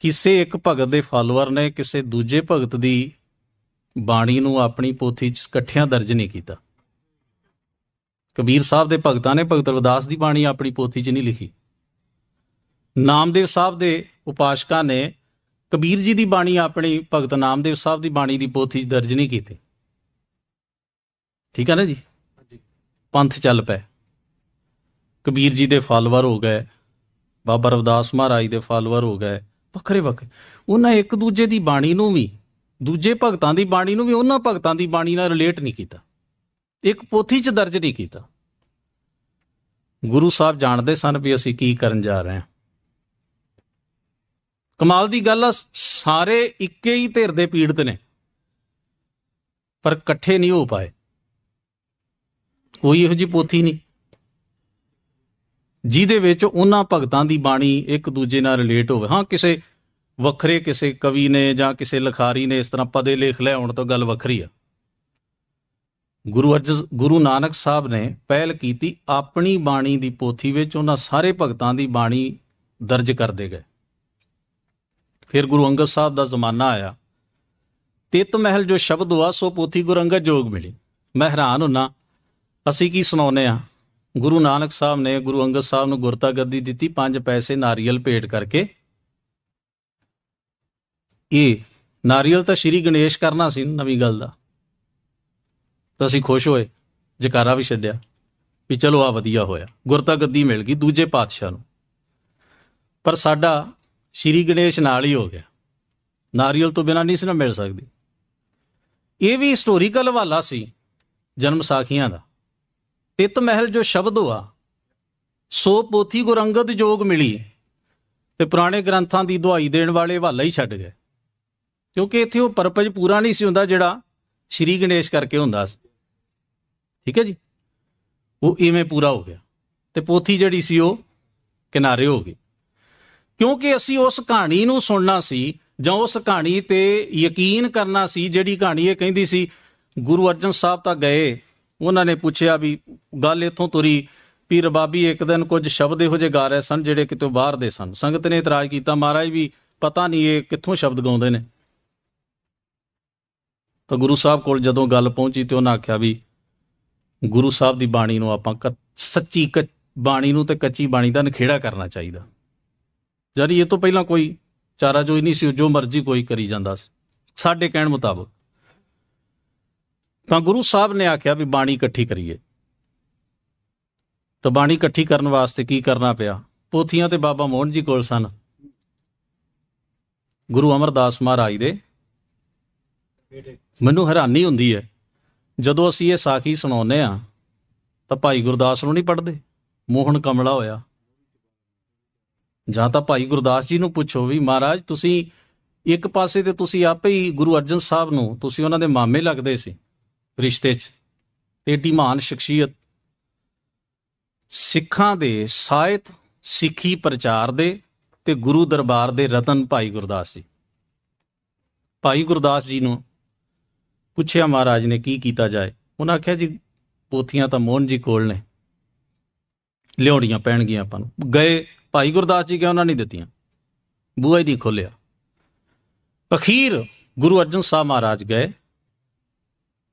ਕਿਸੇ ਇੱਕ ਭਗਤ ਦੇ ਫਾਲੋਅਰ ਨੇ ਕਿਸੇ ਦੂਜੇ ਭਗਤ ਦੀ ਬਾਣੀ ਨੂੰ ਆਪਣੀ ਪੋਥੀ 'ਚ ਇਕੱਠਿਆਂ ਦਰਜ ਨਹੀਂ ਕੀਤਾ। ਕਬੀਰ ਸਾਹਿਬ ਦੇ ਭਗਤਾਂ ਨੇ ਭਗਤ ਰਵਿਦਾਸ ਦੀ ਬਾਣੀ ਆਪਣੀ ਪੋਥੀ 'ਚ ਨਹੀਂ ਲਿਖੀ। ਨਾਮਦੇਵ ਸਾਹਿਬ ਦੇ ਉਪਾਸ਼ਕਾਂ ਨੇ ਕਬੀਰ ਜੀ ਦੀ ਬਾਣੀ ਆਪਣੀ ਭਗਤ ਨਾਮਦੇਵ ਸਾਹਿਬ ਦੀ ਬਾਣੀ ਦੀ ਪੋਥੀ 'ਚ ਦਰਜ ਨਹੀਂ ਕੀਤੀ। ਠੀਕ ਹੈ ਨਾ ਜੀ। ਪੰਥ ਚੱਲ ਪਏ, ਕਬੀਰ ਜੀ ਦੇ ਫਾਲੋਅਰ ਹੋ ਗਏ, ਬਾਬਾ ਰਵਿਦਾਸ ਮਹਾਰਾਜ ਦੇ ਫਾਲੋਅਰ ਹੋ ਗਏ, ਵੱਖਰੇ ਵੱਖਰੇ। ਉਹਨਾਂ ਇੱਕ ਦੂਜੇ ਦੀ ਬਾਣੀ ਨੂੰ ਵੀ, ਦੂਜੇ ਭਗਤਾਂ ਦੀ ਬਾਣੀ ਨੂੰ ਵੀ ਉਹਨਾਂ ਭਗਤਾਂ ਦੀ ਬਾਣੀ ਨਾਲ ਰਿਲੇਟ ਨਹੀਂ ਕੀਤਾ, ਇੱਕ ਪੋਥੀ 'ਚ ਦਰਜ ਨਹੀਂ ਕੀਤਾ। ਗੁਰੂ ਸਾਹਿਬ ਜਾਣਦੇ ਸਨ ਵੀ ਅਸੀਂ ਕੀ ਕਰਨ ਜਾ ਰਹੇ ਹਾਂ। ਕਮਾਲ ਦੀ ਗੱਲ ਆ, ਸਾਰੇ ਇੱਕੇ ਹੀ ਧਿਰ ਦੇ ਪੀੜਤ ਨੇ ਪਰ ਇਕੱਠੇ ਨਹੀਂ ਹੋ ਪਾਏ। ਕੋਈ ਇਹੋ ਜਿਹੀ ਪੋਥੀ ਨਹੀਂ ਜਿਹਦੇ ਵਿੱਚ ਉਹਨਾਂ ਭਗਤਾਂ ਦੀ ਬਾਣੀ ਇੱਕ ਦੂਜੇ ਨਾਲ ਰਿਲੇਟ ਹੋਵੇ। ਹਾਂ, ਕਿਸੇ ਵੱਖਰੇ ਕਿਸੇ ਕਵੀ ਨੇ ਜਾਂ ਕਿਸੇ ਲਿਖਾਰੀ ਨੇ ਇਸ ਤਰ੍ਹਾਂ ਪਦੇ ਲੇਖ ਲੈ ਆਉਣ ਤੋਂ ਗੱਲ ਵੱਖਰੀ ਆ। ਗੁਰੂ ਨਾਨਕ ਸਾਹਿਬ ਨੇ ਪਹਿਲ ਕੀਤੀ, ਆਪਣੀ ਬਾਣੀ ਦੀ ਪੋਥੀ ਵਿੱਚ ਉਹਨਾਂ ਸਾਰੇ ਭਗਤਾਂ ਦੀ ਬਾਣੀ ਦਰਜ ਕਰਦੇ ਗਏ। ਫਿਰ ਗੁਰੂ ਅੰਗਦ ਸਾਹਿਬ ਦਾ ਜ਼ਮਾਨਾ ਆਇਆ, ਤਿਤ ਮਹਿਲ ਜੋ ਸ਼ਬਦ ਹੋਆ ਸੋ ਪੋਥੀ ਗੁਰੂ ਅੰਗਦ ਜੋਗ ਮਿਲੀ। ਮੈਂ ਹੈਰਾਨ ਹੁੰਨਾ, ਅਸੀਂ ਕੀ ਸੁਣਾਉਂਦੇ ਹਾਂ? ਗੁਰੂ ਨਾਨਕ ਸਾਹਿਬ ਨੇ ਗੁਰੂ ਅੰਗਦ ਸਾਹਿਬ ਨੂੰ ਗੁਰਤਾ ਗੱਦੀ ਦਿੱਤੀ, 5 ਪੈਸੇ ਨਾਰੀਅਲ ਭੇਟ ਕਰਕੇ। ਇਹ ਨਾਰੀਅਲ ਤਾਂ ਸ਼੍ਰੀ ਗਣੇਸ਼ ਕਰਨਾ ਸੀ, ਨਵੀਂ ਗੱਲ ਦਾ ਤਾਂ ਅਸੀਂ ਖੁਸ਼ ਹੋਏ, ਜਕਾਰਾ ਵੀ ਛੱਡਿਆ ਵੀ ਚਲੋ ਆ ਵਧੀਆ ਹੋਇਆ, ਗੁਰਤਾ ਗੱਦੀ ਮਿਲ ਗਈ ਦੂਜੇ ਪਾਤਸ਼ਾਹ ਨੂੰ। ਪਰ ਸਾਡਾ ਸ਼੍ਰੀ ਗਣੇਸ਼ ਨਾਲ ਹੀ ਹੋ ਗਿਆ, ਨਾਰੀਅਲ ਤੋਂ ਬਿਨਾਂ ਨਹੀਂ ਸੀ ਨਾ ਮਿਲ ਸਕਦੀ। ਇਹ ਵੀ ਹਿਸਟੋਰੀਕਲ ਹਵਾਲਾ ਸੀ ਜਨਮ ਸਾਖੀਆਂ ਦਾ। ਤਿਤ ਮਹਿਲ ਜੋ ਸ਼ਬਦ ਹੋਆ ਸੋ ਪੋਥੀ ਗੁਰੂ ਅੰਗਦ ਜੋਗ ਮਿਲੀ, ਤੇ ਪੁਰਾਣੇ ਗ੍ਰੰਥਾਂ ਦੀ ਦੁਹਾਈ ਦੇਣ ਵਾਲੇ ਹਵਾਲਾ ਹੀ ਛੱਡ ਗਏ, ਕਿਉਂਕਿ ਇੱਥੇ ਉਹ ਪਰਪਜ ਪੂਰਾ ਨਹੀਂ ਸੀ ਹੁੰਦਾ ਜਿਹੜਾ ਸ਼੍ਰੀ ਗਣੇਸ਼ ਕਰਕੇ ਹੁੰਦਾ ਸੀ। ਠੀਕ ਹੈ ਜੀ, ਉਹ ਇਵੇਂ ਪੂਰਾ ਹੋ ਗਿਆ ਤੇ ਪੋਥੀ ਜਿਹੜੀ ਸੀ ਉਹ ਕਿਨਾਰੇ ਹੋ ਗਈ, ਕਿਉਂਕਿ ਅਸੀਂ ਉਸ ਕਹਾਣੀ ਨੂੰ ਸੁਣਨਾ ਸੀ ਜਾਂ ਉਸ ਕਹਾਣੀ ਤੇ ਯਕੀਨ ਕਰਨਾ ਸੀ ਜਿਹੜੀ ਕਹਾਣੀ ਇਹ ਕਹਿੰਦੀ ਸੀ ਗੁਰੂ ਅਰਜਨ ਸਾਹਿਬ ਤਾਂ ਗਏ, ਉਹਨਾਂ ਨੇ ਪੁੱਛਿਆ ਵੀ ਗੱਲ ਇੱਥੋਂ ਤੁਰੀ ਵੀ ਰਬਾਬੀ ਇੱਕ ਦਿਨ ਕੁਝ ਸ਼ਬਦ ਇਹੋ ਜਿਹੇ ਗਾ ਰਹੇ ਸਨ ਜਿਹੜੇ ਕਿਤੋਂ ਬਾਹਰ ਦੇ ਸਨ। ਸੰਗਤ ਨੇ ਇਤਰਾਜ਼ ਕੀਤਾ, ਮਹਾਰਾਜ ਵੀ ਪਤਾ ਨਹੀਂ ਇਹ ਕਿੱਥੋਂ ਸ਼ਬਦ ਗਾਉਂਦੇ ਨੇ। ਤਾਂ ਗੁਰੂ ਸਾਹਿਬ ਕੋਲ ਜਦੋਂ ਗੱਲ ਪਹੁੰਚੀ ਤੇ ਉਹਨਾਂ ਆਖਿਆ ਵੀ ਗੁਰੂ ਸਾਹਿਬ ਦੀ ਬਾਣੀ ਨੂੰ ਆਪਾਂ ਸੱਚੀ ਬਾਣੀ ਨੂੰ ਤੇ ਕੱਚੀ ਬਾਣੀ ਦਾ ਨਿਖੇੜਾ ਕਰਨਾ ਚਾਹੀਦਾ। ਜਦ ਇਹ ਤੋਂ ਪਹਿਲਾਂ ਕੋਈ ਚਾਰਾ ਜੋਈ ਨਹੀਂ ਸੀ, ਜੋ ਮਰਜ਼ੀ ਕੋਈ ਕਰੀ ਜਾਂਦਾ ਸੀ ਸਾਡੇ ਕਹਿਣ ਮੁਤਾਬਕ। ਤਾਂ ਗੁਰੂ ਸਾਹਿਬ ਨੇ ਆਖਿਆ ਵੀ ਬਾਣੀ ਇਕੱਠੀ ਕਰੀਏ। ਤਾਂ ਬਾਣੀ ਇਕੱਠੀ ਕਰਨ ਵਾਸਤੇ ਕੀ ਕਰਨਾ ਪਿਆ? ਪੋਥੀਆਂ ਤੇ ਬਾਬਾ ਮੋਹਨ ਜੀ ਕੋਲ ਸਨ, ਗੁਰੂ ਅਮਰਦਾਸ ਮਹਾਰਾਜ ਦੇ। ਮੈਨੂੰ ਹੈਰਾਨੀ ਹੁੰਦੀ ਹੈ ਜਦੋਂ ਅਸੀਂ ਇਹ ਸਾਖੀ ਸੁਣਾਉਂਦੇ ਹਾਂ ਤਾਂ ਭਾਈ ਗੁਰਦਾਸ ਨੂੰ ਨਹੀਂ ਪੜ੍ਹਦੇ, ਮੋਹਨ ਕਮਲਾ ਹੋਇਆ। ਜਾਂ ਤਾਂ ਭਾਈ ਗੁਰਦਾਸ ਜੀ ਨੂੰ ਪੁੱਛੋ ਵੀ ਮਹਾਰਾਜ ਤੁਸੀਂ ਇੱਕ ਪਾਸੇ ਤੇ ਤੁਸੀਂ ਆਪੇ ਹੀ ਗੁਰੂ ਅਰਜਨ ਸਾਹਿਬ ਨੂੰ ਤੁਸੀਂ ਉਹਨਾਂ ਦੇ ਮਾਮੇ ਲੱਗਦੇ ਸੀ ਰਿਸ਼ਤੇ 'ਚ, ਏਡੀ ਮਹਾਨ ਸ਼ਖਸੀਅਤ, ਸਿੱਖਾਂ ਦੇ ਸਾਹਿਤ ਸਿੱਖੀ ਪ੍ਰਚਾਰ ਦੇ ਤੇ ਗੁਰੂ ਦਰਬਾਰ ਦੇ ਰਤਨ ਭਾਈ ਗੁਰਦਾਸ ਜੀ। ਭਾਈ ਗੁਰਦਾਸ ਜੀ ਨੂੰ ਪੁੱਛਿਆ ਮਹਾਰਾਜ ਨੇ ਕੀ ਕੀਤਾ ਜਾਏ? ਉਹਨਾਂ ਆਖਿਆ ਜੀ ਪੋਥੀਆਂ ਤਾਂ ਮੋਹਨ ਜੀ ਕੋਲ ਨੇ, ਲਿਆਉਣੀਆਂ ਪੈਣਗੀਆਂ ਆਪਾਂ ਨੂੰ। ਗਏ, ਭਾਈ ਗੁਰਦਾਸ ਜੀ ਕਿਹਾ ਉਹਨਾਂ ਨਹੀਂ ਦਿੱਤੀਆਂ, ਬੂਹਾ ਹੀ ਨਹੀਂ ਖੋਲਿਆ। ਅਖੀਰ ਗੁਰੂ ਅਰਜਨ ਸਾਹਿਬ ਮਹਾਰਾਜ ਗਏ,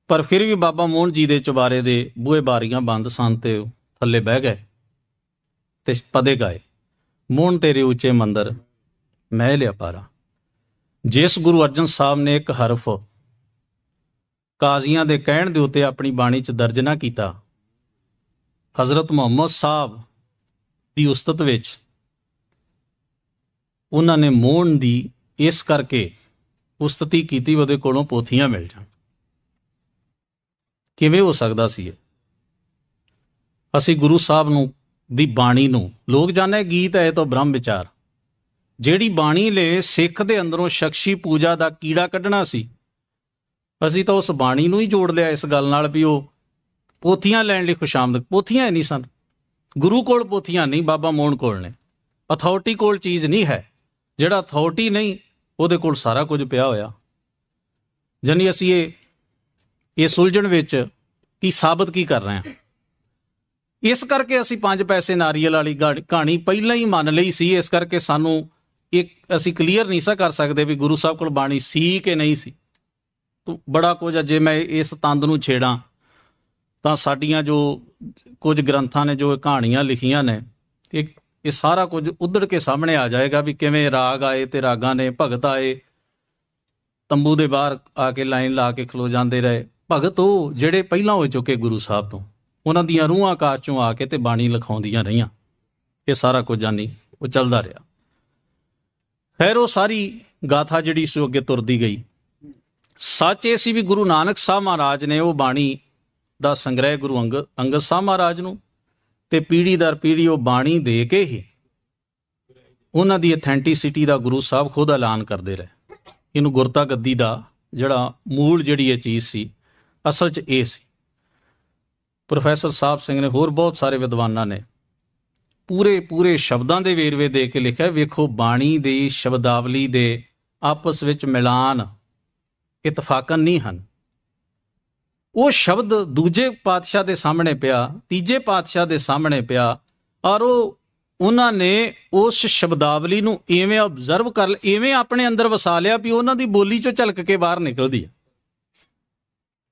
ਪਰ ਫਿਰ ਵੀ ਬਾਬਾ ਮੋਹਨ ਜੀ ਦੇ ਚੁਬਾਰੇ ਦੇ ਬੂਹੇ ਬਾਰੀਆਂ ਬੰਦ ਸਨ ਤੇ ਥੱਲੇ ਬਹਿ ਗਏ ਤੇ ਪਦੇ ਗਾਏ, ਮੋਹਨ ਤੇਰੇ ਉੱਚੇ ਮੰਦਰ ਮੈਂ ਲਿਆ ਪਾਰਾ। ਜਿਸ ਗੁਰੂ ਅਰਜਨ ਸਾਹਿਬ ਨੇ ਇੱਕ ਹਰਫ ਕਾਜ਼ੀਆਂ ਦੇ ਕਹਿਣ ਦੇ ਉੱਤੇ ਆਪਣੀ ਬਾਣੀ 'ਚ ਦਰਜ ਨਾ ਕੀਤਾ, ਹਜ਼ਰਤ ਮੁਹੰਮਦ ਸਾਹਿਬ ਦੀ ਉਸਤਤ ਵਿੱਚ ਉਹਨਾਂ ਨੇ ਮੋਹਨ ਦੀ ਇਸ ਕਰਕੇ ਉਸਤਤੀ ਕੀਤੀ ਉਹਦੇ ਕੋਲੋਂ ਪੋਥੀਆਂ ਮਿਲ ਜਾਣ। ਕਿਵੇਂ ਹੋ ਸਕਦਾ ਸੀ ਇਹ? ਅਸੀਂ ਗੁਰੂ ਸਾਹਿਬ ਨੂੰ ਦੀ ਬਾਣੀ ਨੂੰ, ਲੋਕ ਜਾਣੇ ਗੀਤ ਹੈ ਤੋਂ ਬ੍ਰਹਮ ਵਿਚਾਰ, ਜਿਹੜੀ ਬਾਣੀ ਲੈ ਸਿੱਖ ਦੇ ਅੰਦਰੋਂ ਸ਼ਖਸੀ ਪੂਜਾ ਦਾ ਕੀੜਾ ਕੱਢਣਾ ਸੀ, ਅਸੀਂ ਤਾਂ ਉਸ ਬਾਣੀ ਨੂੰ ਹੀ ਜੋੜ ਲਿਆ ਇਸ ਗੱਲ ਨਾਲ ਵੀ ਉਹ ਪੋਥੀਆਂ ਲੈਣ ਲਈ ਖੁਸ਼ਾਮਦ। ਪੋਥੀਆਂ ਨਹੀਂ ਸਨ, ਗੁਰੂ ਕੋਲ ਪੋਥੀਆਂ ਨਹੀਂ, ਬਾਬਾ ਮੋਹਨ ਕੋਲ ਨੇ। ਅਥਾਰਟੀ ਕੋਲ ਚੀਜ਼ ਨਹੀਂ ਹੈ, ਜਿਹੜਾ ਅਥਾਰਟੀ ਨਹੀਂ ਉਹਦੇ ਕੋਲ ਸਾਰਾ ਕੁਝ ਪਿਆ ਹੋਇਆ। ਜਾਨੀ ਅਸੀਂ ਇਹ ਸੁਲਝਣ ਵਿੱਚ ਕੀ ਸਾਬਤ ਕੀ ਕਰ ਰਹੇ ਹਾਂ? ਇਸ ਕਰਕੇ ਅਸੀਂ 5 ਪੈਸੇ ਨਾਰੀਅਲ ਵਾਲੀ ਕਹਾਣੀ ਪਹਿਲਾਂ ਹੀ ਮੰਨ ਲਈ ਸੀ। ਇਸ ਕਰਕੇ ਸਾਨੂੰ ਇੱਕ ਅਸੀਂ ਕਲੀਅਰ ਨਹੀਂ ਸਾ ਕਰ ਸਕਦੇ ਵੀ ਗੁਰੂ ਸਾਹਿਬ ਕੋਲ ਬਾਣੀ ਸੀ ਕਿ ਨਹੀਂ ਸੀ। ਤੋ ਬੜਾ ਕੁਝ, ਜੇ ਮੈਂ ਇਸ ਤੰਦ ਨੂੰ ਛੇੜਾਂ ਤਾਂ ਸਾਡੀਆਂ ਜੋ ਕੁਝ ਗ੍ਰੰਥਾਂ ਨੇ, ਜੋ ਕਹਾਣੀਆਂ ਲਿਖੀਆਂ ਨੇ, ਇਹ ਸਾਰਾ ਕੁਝ ਉੱਧੜ ਕੇ ਸਾਹਮਣੇ ਆ ਜਾਏਗਾ ਵੀ ਕਿਵੇਂ ਰਾਗ ਆਏ ਤੇ ਰਾਗਾਂ ਨੇ, ਭਗਤ ਆਏ, ਤੰਬੂ ਦੇ ਬਾਹਰ ਆ ਕੇ ਲਾਈਨ ਲਾ ਕੇ ਖਲੋ ਜਾਂਦੇ ਰਹੇ। ਭਗਤ ਉਹ ਜਿਹੜੇ ਪਹਿਲਾਂ ਹੋ ਚੁੱਕੇ ਗੁਰੂ ਸਾਹਿਬ ਤੋਂ, ਉਹਨਾਂ ਦੀਆਂ ਰੂਹਾਂ ਆਕਾਸ਼ ਚੋਂ ਆ ਕੇ ਤੇ ਬਾਣੀ ਲਿਖਾਉਂਦੀਆਂ ਰਹੀਆਂ। ਇਹ ਸਾਰਾ ਕੁਝ ਜਾਨੀ ਉਹ ਚੱਲਦਾ ਰਿਹਾ। ਖੈਰ, ਉਹ ਸਾਰੀ ਗਾਥਾ ਜਿਹੜੀ ਸੀ ਅੱਗੇ ਤੁਰਦੀ ਗਈ। ਸੱਚ ਇਹ ਸੀ ਵੀ ਗੁਰੂ ਨਾਨਕ ਸਾਹਿਬ ਮਹਾਰਾਜ ਨੇ ਉਹ ਬਾਣੀ ਦਾ ਸੰਗ੍ਰਹਿ ਗੁਰੂ ਅੰਗਦ ਸਾਹਿਬ ਮਹਾਰਾਜ ਨੂੰ, ਤੇ ਪੀੜ੍ਹੀ ਦਰ ਪੀੜ੍ਹੀ ਉਹ ਬਾਣੀ ਦੇ ਕੇ ਹੀ ਉਹਨਾਂ ਦੀ ਅਥੈਂਟਿਸਿਟੀ ਦਾ ਗੁਰੂ ਸਾਹਿਬ ਖੁਦ ਐਲਾਨ ਕਰਦੇ ਰਹੇ। ਇਹਨੂੰ ਗੁਰਤਾ ਗੱਦੀ ਦਾ ਜਿਹੜਾ ਮੂਲ ਜਿਹੜੀ ਇਹ ਚੀਜ਼ ਸੀ, ਅਸਲ 'ਚ ਇਹ ਸੀ। ਪ੍ਰੋਫੈਸਰ ਸਾਹਿਬ ਸਿੰਘ ਨੇ, ਹੋਰ ਬਹੁਤ ਸਾਰੇ ਵਿਦਵਾਨਾਂ ਨੇ ਪੂਰੇ ਸ਼ਬਦਾਂ ਦੇ ਵੇਰਵੇ ਦੇ ਕੇ ਲਿਖਿਆ। ਵੇਖੋ, ਬਾਣੀ ਦੀ ਸ਼ਬਦਾਵਲੀ ਦੇ ਆਪਸ ਵਿੱਚ ਮਿਲਾਨ ਇਤਫਾਕਨ ਨਹੀਂ ਹਨ। ਉਹ ਸ਼ਬਦ ਦੂਜੇ ਪਾਤਸ਼ਾਹ ਦੇ ਸਾਹਮਣੇ ਪਿਆ, ਤੀਜੇ ਪਾਤਸ਼ਾਹ ਦੇ ਸਾਹਮਣੇ ਪਿਆ, ਔਰ ਉਹਨਾਂ ਨੇ ਉਸ ਸ਼ਬਦਾਵਲੀ ਨੂੰ ਇਵੇਂ ਆਬਜ਼ਰਵ ਕਰ, ਇਵੇਂ ਆਪਣੇ ਅੰਦਰ ਵਸਾ ਲਿਆ ਵੀ ਉਹਨਾਂ ਦੀ ਬੋਲੀ 'ਚੋਂ ਝਲਕ ਕੇ ਬਾਹਰ ਨਿਕਲਦੀ ਹੈ।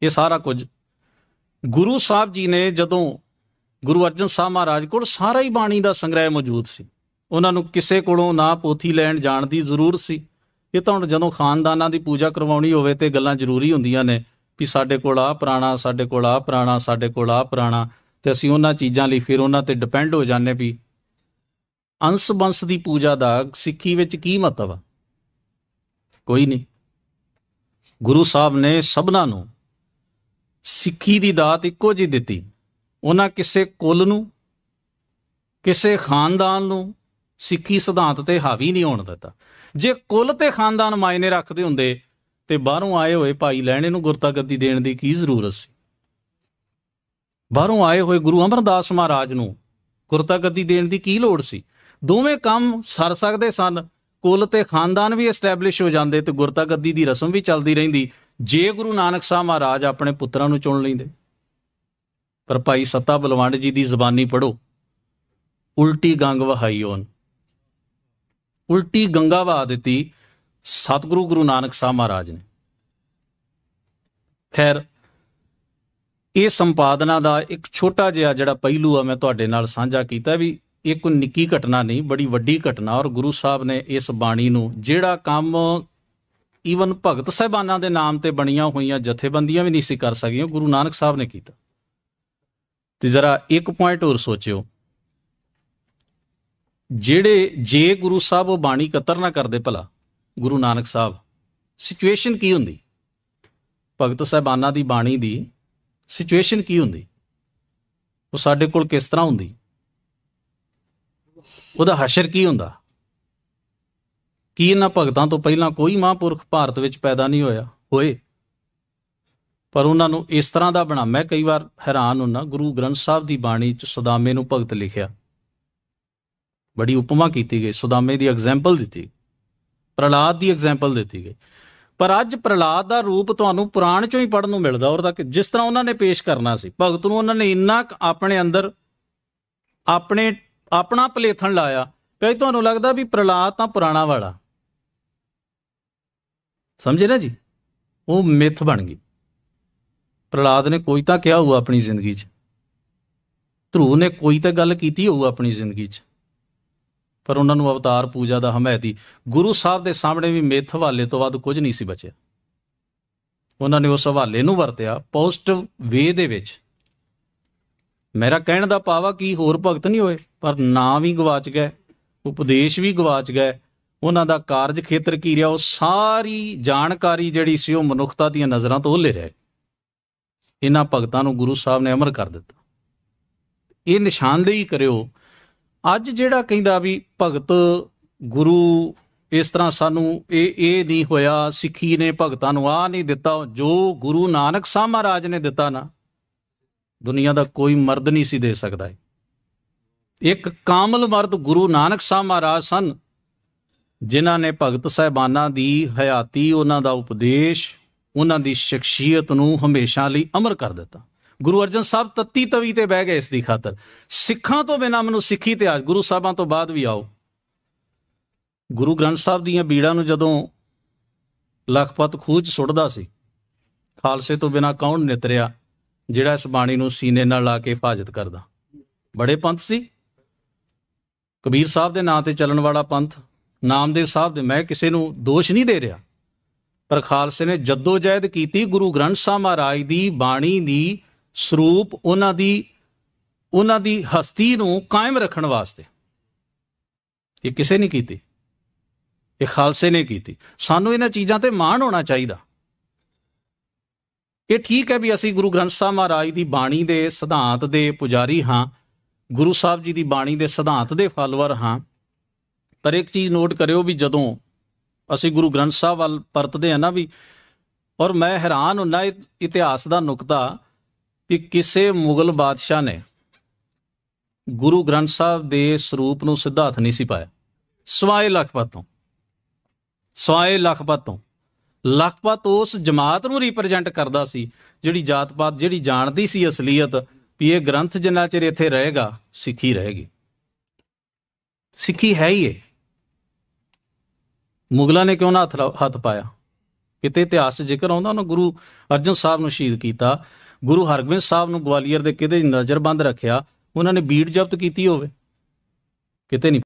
ਇਹ ਸਾਰਾ ਕੁਝ ਗੁਰੂ ਸਾਹਿਬ ਜੀ ਨੇ, ਜਦੋਂ ਗੁਰੂ ਅਰਜਨ ਸਾਹਿਬ ਮਹਾਰਾਜ ਕੋਲ ਸਾਰਾ ਹੀ ਬਾਣੀ ਦਾ ਸੰਗ੍ਰਹਿ ਮੌਜੂਦ ਸੀ, ਉਹਨਾਂ ਨੂੰ ਕਿਸੇ ਕੋਲੋਂ ਨਾ ਪੋਥੀ ਲੈਣ ਜਾਣ ਦੀ ਜ਼ਰੂਰਤ ਸੀ। ਇਹ ਤਾਂ ਹੁਣ ਜਦੋਂ ਖਾਨਦਾਨਾਂ ਦੀ ਪੂਜਾ ਕਰਵਾਉਣੀ ਹੋਵੇ ਤੇ ਗੱਲਾਂ ਜ਼ਰੂਰੀ ਹੁੰਦੀਆਂ ਨੇ ਵੀ ਸਾਡੇ ਕੋਲ ਆਹ ਪੁਰਾਣਾ, ਸਾਡੇ ਕੋਲ ਆਹ ਪੁਰਾਣਾ, ਸਾਡੇ ਕੋਲ ਆਹ ਪੁਰਾਣਾ, ਤੇ ਅਸੀਂ ਉਹਨਾਂ ਚੀਜ਼ਾਂ ਲਈ ਫਿਰ ਉਹਨਾਂ ਤੇ ਡਿਪੈਂਡ ਹੋ ਜਾਂਦੇ ਵੀ ਅੰਸ ਬੰਸ ਦੀ ਪੂਜਾ ਦਾ ਸਿੱਖੀ ਵਿੱਚ ਕੀ ਮਹੱਤਵ ਆ? ਕੋਈ ਨਹੀਂ। ਗੁਰੂ ਸਾਹਿਬ ਨੇ ਸਭਨਾਂ ਨੂੰ ਸਿੱਖੀ ਦੀ ਦਾਤ ਇੱਕੋ ਜਿਹੀ ਦਿੱਤੀ। ਉਹਨਾਂ ਕਿਸੇ ਕੁਲ ਨੂੰ, ਕਿਸੇ ਖਾਨਦਾਨ ਨੂੰ ਸਿੱਖੀ ਸਿਧਾਂਤ ਤੇ ਹਾਵੀ ਨਹੀਂ ਹੋਣ ਦਿੱਤਾ। ਜੇ ਕੁਲ ਤੇ ਖਾਨਦਾਨ ਮਾਇਨੇ ਰੱਖਦੇ ਹੁੰਦੇ ਤੇ ਬਾਹਰੋਂ ਆਏ ਹੋਏ ਭਾਈ ਲਹਿਣੇ ਨੂੰ ਗੁਰਤਾ ਗੱਦੀ ਦੇਣ ਦੀ ਕੀ ਜ਼ਰੂਰਤ ਸੀ? ਬਾਹਰੋਂ ਆਏ ਹੋਏ ਗੁਰੂ ਅਮਰਦਾਸ ਮਹਾਰਾਜ ਨੂੰ ਗੁਰਤਾ ਗੱਦੀ ਦੇਣ ਦੀ ਕੀ ਲੋੜ ਸੀ? ਦੋਵੇਂ ਕੰਮ ਸਰ ਸਕਦੇ ਸਨ। ਕੁਲ ਤੇ ਖਾਨਦਾਨ ਵੀ ਐਸਟੈਬਲਿਸ਼ ਹੋ ਜਾਂਦੇ ਤੇ ਗੁਰਤਾ ਗੱਦੀ ਦੀ ਰਸਮ ਵੀ ਚੱਲਦੀ ਰਹਿੰਦੀ, ਜੇ ਗੁਰੂ ਨਾਨਕ ਸਾਹਿਬ ਮਹਾਰਾਜ ਆਪਣੇ ਪੁੱਤਰਾਂ ਨੂੰ ਚੁਣ ਲੈਂਦੇ। ਪਰ ਭਾਈ ਸੱਤਾ ਬਲਵੰਡ ਜੀ ਦੀ ਜ਼ਬਾਨੀ ਪੜ੍ਹੋ, ਉਲਟੀ ਗੰਗ ਵਹਾਈ ਉਹਨ, ਉਲਟੀ ਗੰਗਾ ਵਹਾ ਦਿੱਤੀ ਸਤਿਗੁਰੂ ਗੁਰੂ ਨਾਨਕ ਸਾਹਿਬ ਮਹਾਰਾਜ ਨੇ। ਖੈਰ, ਇਹ ਸੰਪਾਦਨਾ ਦਾ ਇੱਕ ਛੋਟਾ ਜਿਹਾ ਜਿਹੜਾ ਪਹਿਲੂ ਆ ਮੈਂ ਤੁਹਾਡੇ ਨਾਲ ਸਾਂਝਾ ਕੀਤਾ ਵੀ ਇਹ ਕੋਈ ਨਿੱਕੀ ਘਟਨਾ ਨਹੀਂ, ਬੜੀ ਵੱਡੀ ਘਟਨਾ। ਔਰ ਗੁਰੂ ਸਾਹਿਬ ਨੇ ਇਸ ਬਾਣੀ ਨੂੰ, ਜਿਹੜਾ ਕੰਮ ਈਵਨ ਭਗਤ ਸਾਹਿਬਾਨਾਂ ਦੇ ਨਾਮ ਤੇ ਬਣੀਆਂ ਹੋਈਆਂ ਜਥੇਬੰਦੀਆਂ ਵੀ ਨਹੀਂ ਸੀ ਕਰ ਸਕੀਆਂ, ਗੁਰੂ ਨਾਨਕ ਸਾਹਿਬ ਨੇ ਕੀਤਾ। ਤੇ ਜ਼ਰਾ ਇੱਕ ਪੁਆਇੰਟ ਹੋਰ ਸੋਚਿਓ, ਜੇ ਗੁਰੂ ਸਾਹਿਬ ਉਹ ਬਾਣੀ ਕਤਰ ਨਾ ਕਰਦੇ ਭਲਾ ਗੁਰੂ ਨਾਨਕ ਸਾਹਿਬ, ਸਿਚੁਏਸ਼ਨ ਕੀ ਹੁੰਦੀ? ਭਗਤ ਸਾਹਿਬਾਨਾਂ ਦੀ ਬਾਣੀ ਦੀ ਸਿਚੁਏਸ਼ਨ ਕੀ ਹੁੰਦੀ? ਉਹ ਸਾਡੇ ਕੋਲ ਕਿਸ ਤਰ੍ਹਾਂ ਹੁੰਦੀ? ਉਹਦਾ ਹਸ਼ਰ ਕੀ ਹੁੰਦਾ? ਕੀ ਇਹਨਾਂ ਭਗਤਾਂ ਤੋਂ ਪਹਿਲਾਂ ਕੋਈ ਮਹਾਂਪੁਰਖ ਭਾਰਤ ਵਿੱਚ ਪੈਦਾ ਨਹੀਂ ਹੋਏ? ਪਰ ਉਹਨਾਂ ਨੂੰ ਇਸ ਤਰ੍ਹਾਂ ਦਾ ਬਣਾ। ਮੈਂ ਕਈ ਵਾਰ ਹੈਰਾਨ ਹੁੰਦਾ, ਗੁਰੂ ਗ੍ਰੰਥ ਸਾਹਿਬ ਦੀ ਬਾਣੀ 'ਚ ਸੁਦਾਮੇ ਨੂੰ ਭਗਤ ਲਿਖਿਆ, ਬੜੀ ਉਪਮਾ ਕੀਤੀ ਗਈ, ਸੁਦਾਮੇ ਦੀ ਐਗਜ਼ੈਂਪਲ ਦਿੱਤੀ, ਪ੍ਰਹਲਾਦ ਦੀ ਐਗਜ਼ੈਂਪਲ ਦਿੱਤੀ ਗਈ। ਪਰ ਅੱਜ ਪ੍ਰਹਲਾਦ ਦਾ ਰੂਪ ਤੁਹਾਨੂੰ ਪੁਰਾਣ 'ਚੋਂ ਹੀ ਪੜ੍ਹਨ ਨੂੰ ਮਿਲਦਾ, ਔਰ ਦਾ ਜਿਸ ਤਰ੍ਹਾਂ ਉਹਨਾਂ ਨੇ ਪੇਸ਼ ਕਰਨਾ ਸੀ ਭਗਤ ਨੂੰ, ਉਹਨਾਂ ਨੇ ਇੰਨਾ ਆਪਣੇ ਅੰਦਰ ਆਪਣਾ ਭਲੇਥਣ ਲਾਇਆ ਕਿ ਤੁਹਾਨੂੰ ਲੱਗਦਾ ਵੀ ਪ੍ਰਹਲਾਦ ਤਾਂ ਪੁਰਾਣਾ ਵਾਲਾ, ਸਮਝੇ ਨਾ ਜੀ? ਉਹ ਮਿੱਥ ਬਣ ਗਈ। ਪ੍ਰਹਲਾਦ ਨੇ ਕੋਈ ਤਾਂ ਕਿਹਾ ਹੋਊ ਆਪਣੀ ਜ਼ਿੰਦਗੀ 'ਚ, ਧਰੂ ਨੇ ਕੋਈ ਤਾਂ ਗੱਲ ਕੀਤੀ ਹੋਊ ਆਪਣੀ ਜ਼ਿੰਦਗੀ 'ਚ, ਪਰ ਉਹਨਾਂ ਨੂੰ ਅਵਤਾਰ ਪੂਜਾ ਦਾ ਹਮਾਇਤੀ ਗੁਰੂ ਸਾਹਿਬ ਦੇ ਸਾਹਮਣੇ ਵੀ ਮਿੱਥ ਹਵਾਲੇ ਤੋਂ ਵੱਧ ਕੁਝ ਨਹੀਂ ਸੀ ਬਚਿਆ। ਉਹਨਾਂ ਨੇ ਉਸ ਹਵਾਲੇ ਨੂੰ ਵਰਤਿਆ ਪੋਜ਼ਿਟਿਵ ਵੇ ਦੇ ਵਿੱਚ। ਮੇਰਾ ਕਹਿਣ ਦਾ ਭਾਵ ਆ ਕਿ ਹੋਰ ਭਗਤ ਨਹੀਂ ਹੋਏ, ਪਰ ਨਾਂ ਵੀ ਗਵਾਚ ਗਏ, ਉਪਦੇਸ਼ ਵੀ ਗਵਾਚ ਗਏ, ਉਹਨਾਂ ਦਾ ਕਾਰਜ ਖੇਤਰ ਕੀ ਰਿਹਾ, ਉਹ ਸਾਰੀ ਜਾਣਕਾਰੀ ਜਿਹੜੀ ਸੀ ਉਹ ਮਨੁੱਖਤਾ ਦੀਆਂ ਨਜ਼ਰਾਂ ਤੋਂ ਓਹਲੇ ਰਹਿ। ਇਹਨਾਂ ਭਗਤਾਂ ਨੂੰ ਗੁਰੂ ਸਾਹਿਬ ਨੇ ਅਮਰ ਕਰ ਦਿੱਤਾ। ਇਹ ਨਿਸ਼ਾਨਦੇਹੀ ਕਰਿਓ। ਅੱਜ ਜਿਹੜਾ ਕਹਿੰਦਾ ਵੀ ਭਗਤ ਗੁਰੂ ਇਸ ਤਰ੍ਹਾਂ ਸਾਨੂੰ ਇਹ ਨਹੀਂ ਹੋਇਆ, ਸਿੱਖੀ ਨੇ ਭਗਤਾਂ ਨੂੰ ਆਹ ਨਹੀਂ ਦਿੱਤਾ, ਜੋ ਗੁਰੂ ਨਾਨਕ ਸਾਹਿਬ ਮਹਾਰਾਜ ਨੇ ਦਿੱਤਾ ਨਾ, ਦੁਨੀਆ ਦਾ ਕੋਈ ਮਰਦ ਨਹੀਂ ਸੀ ਦੇ ਸਕਦਾ। ਇੱਕ ਕਾਮਲ ਮਰਦ ਗੁਰੂ ਨਾਨਕ ਸਾਹਿਬ ਮਹਾਰਾਜ ਸਨ, ਜਿਨ੍ਹਾਂ ਨੇ ਭਗਤ ਸਾਹਿਬਾਨਾਂ ਦੀ ਹਯਾਤੀ, ਉਹਨਾਂ ਦਾ ਉਪਦੇਸ਼, ਉਹਨਾਂ ਦੀ ਸ਼ਖਸੀਅਤ ਨੂੰ ਹਮੇਸ਼ਾ ਲਈ ਅਮਰ ਕਰ ਦਿੱਤਾ। ਗੁਰੂ ਅਰਜਨ ਸਾਹਿਬ ਤੱਤੀ ਤਵੀ ਤੇ ਬਹਿ ਗਏ ਇਸ ਦੀ ਖਾਤਰ। ਸਿੱਖਾਂ ਤੋਂ ਬਿਨਾਂ ਮੈਨੂੰ ਸਿੱਖੀ ਇਤਿਹਾਸ, ਗੁਰੂ ਸਾਹਿਬਾਂ ਤੋਂ ਬਾਅਦ ਵੀ ਆਓ, ਗੁਰੂ ਗ੍ਰੰਥ ਸਾਹਿਬ ਦੀਆਂ ਬੀੜਾਂ ਨੂੰ ਜਦੋਂ ਲਖਪਤ ਖੂਹ 'ਚ ਸੁੱਟਦਾ ਸੀ, ਖਾਲਸੇ ਤੋਂ ਬਿਨਾਂ ਕੌਣ ਨਿਤਰਿਆ ਜਿਹੜਾ ਇਸ ਬਾਣੀ ਨੂੰ ਸੀਨੇ ਨਾਲ ਲਾ ਕੇ ਹਿਫਾਜ਼ਤ ਕਰਦਾ। ਬੜੇ ਪੰਥ ਸੀ, ਕਬੀਰ ਸਾਹਿਬ ਦੇ ਨਾਂ ਤੇ ਚੱਲਣ ਵਾਲਾ ਪੰਥ, ਨਾਮਦੇਵ ਸਾਹਿਬ ਦੇ, ਮੈਂ ਕਿਸੇ ਨੂੰ ਦੋਸ਼ ਨਹੀਂ ਦੇ ਰਿਹਾ, ਪਰ ਖਾਲਸੇ ਨੇ ਜੱਦੋ ਜਹਿਦ ਕੀਤੀ ਗੁਰੂ ਗ੍ਰੰਥ ਸਾਹਿਬ ਮਹਾਰਾਜ ਦੀ ਬਾਣੀ ਦੀ ਸਰੂਪ, ਉਹਨਾਂ ਦੀ ਹਸਤੀ ਨੂੰ ਕਾਇਮ ਰੱਖਣ ਵਾਸਤੇ। ਇਹ ਕਿਸੇ ਨੇ ਕੀਤੀ, ਇਹ ਖਾਲਸੇ ਨੇ ਕੀਤੀ। ਸਾਨੂੰ ਇਹਨਾਂ ਚੀਜ਼ਾਂ ਤੇ ਮਾਣ ਹੋਣਾ ਚਾਹੀਦਾ। ਇਹ ਠੀਕ ਹੈ ਵੀ ਅਸੀਂ ਗੁਰੂ ਗ੍ਰੰਥ ਸਾਹਿਬ ਮਹਾਰਾਜ ਦੀ ਬਾਣੀ ਦੇ ਸਿਧਾਂਤ ਦੇ ਪੁਜਾਰੀ ਹਾਂ, ਗੁਰੂ ਸਾਹਿਬ ਜੀ ਦੀ ਬਾਣੀ ਦੇ ਸਿਧਾਂਤ ਦੇ ਫਾਲੋਅਰ ਹਾਂ, ਪਰ ਇੱਕ ਚੀਜ਼ ਨੋਟ ਕਰਿਓ ਵੀ ਜਦੋਂ ਅਸੀਂ ਗੁਰੂ ਗ੍ਰੰਥ ਸਾਹਿਬ ਵੱਲ ਪਰਤਦੇ ਹਾਂ ਨਾ ਵੀ, ਔਰ ਮੈਂ ਹੈਰਾਨ ਹੁੰਦਾ ਇਤਿਹਾਸ ਦਾ ਨੁਕਤਾ ਕਿ ਕਿਸੇ ਮੁਗਲ ਬਾਦਸ਼ਾਹ ਨੇ ਗੁਰੂ ਗ੍ਰੰਥ ਸਾਹਿਬ ਦੇ ਸਰੂਪ ਨੂੰ ਸਿੱਧਾ ਹੱਥ ਨਹੀਂ ਸੀ ਪਾਇਆ, ਸਵਾਏ ਲਖਪਤ ਤੋਂ। ਲਖਪਤ ਉਸ ਜਮਾਤ ਨੂੰ ਰਿਪਰੈਜ਼ੈਂਟ ਕਰਦਾ ਸੀ ਜਿਹੜੀ ਜਾਤ ਪਾਤ, ਜਿਹੜੀ ਜਾਣਦੀ ਸੀ ਅਸਲੀਅਤ ਵੀ ਇਹ ਗ੍ਰੰਥ ਜਿੰਨਾ ਚਿਰ ਇੱਥੇ ਰਹੇਗਾ ਸਿੱਖੀ ਰਹੇਗੀ। ਸਿੱਖੀ ਹੈ ਹੀ ਇਹ। ਮੁਗਲਾਂ ਨੇ ਕਿਉਂ ਨਾ ਹੱਥ ਪਾਇਆ? ਕਿਤੇ ਇਤਿਹਾਸ 'ਚ ਜ਼ਿਕਰ ਆਉਂਦਾ ਉਹਨਾਂ ਗੁਰੂ ਅਰਜਨ ਸਾਹਿਬ ਨੂੰ ਸ਼ਹੀਦ ਕੀਤਾ, ਗੁਰੂ ਹਰਗੋਬਿੰਦ ਸਾਹਿਬ ਨੂੰ ਗਵਾਲੀਅਰ ਦੇ ਕਿਹਦੇ ਨਜ਼ਰਬੰਦ ਰੱਖਿਆ, ਉਹਨਾਂ ਨੇ ਬੀੜ ਜ਼ਬਤ ਕੀਤੀ ਹੋਵੇ? ਕਿਤੇ ਨਹੀਂ।